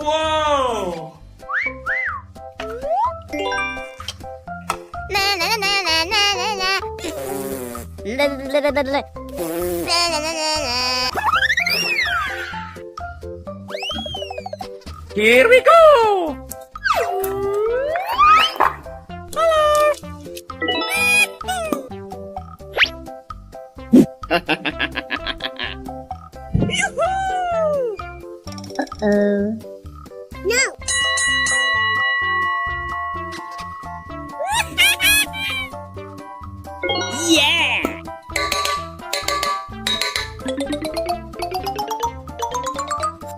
Whoa! Here we go! Uh-oh. No! Yeah!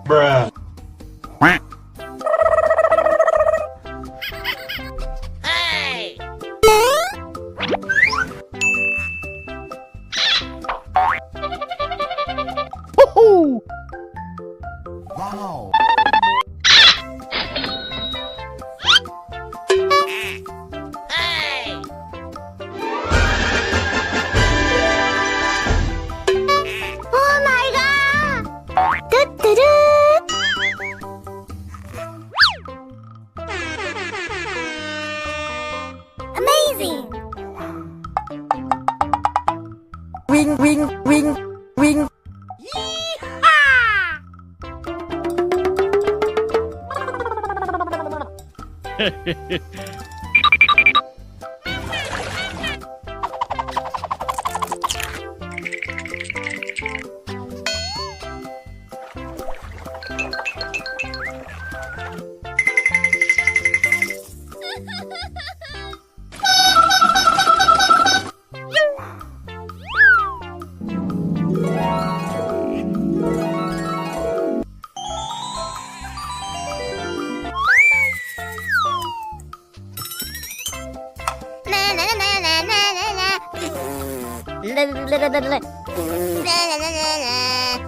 Bruh. Hey! Woohoo! Wow! Hey! Oh my god! Do-do-do! Amazing! Wing, wing, wing, wing.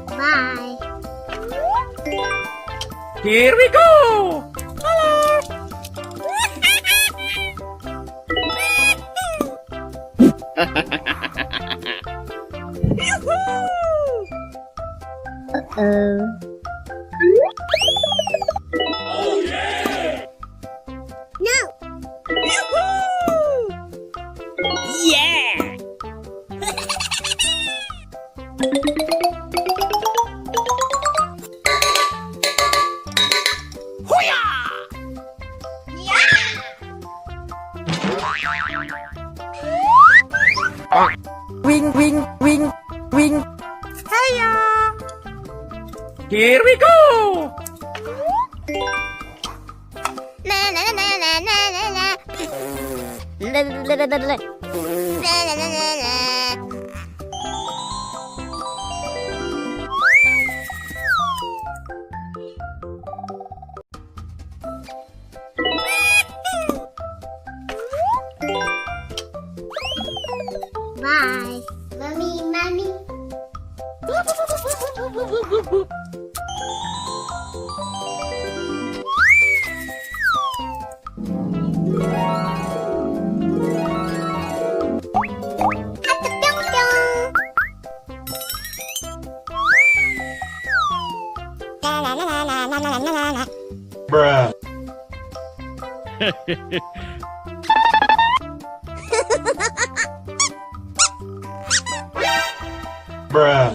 Bye. Here we go! Uh-oh. Oh yeah! No! Yeah! Wing, wing, wing, wing. Hiya! Here we go! Na na na na na na na na. La la la la la. La la la la la. Bye. Mommy, mommy. Bruh. Bruh.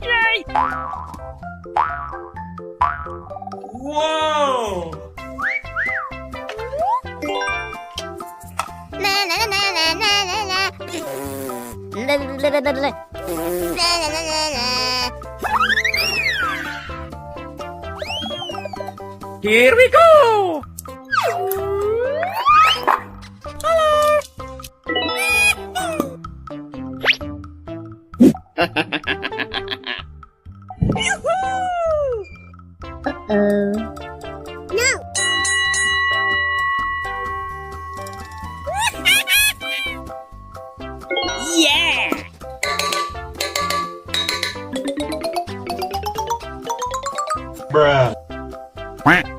Yay! Whoa! Na na na na na na na na. La la la la la. La la la la la. Here we go! Uh-oh. No! Yeah! Bruh.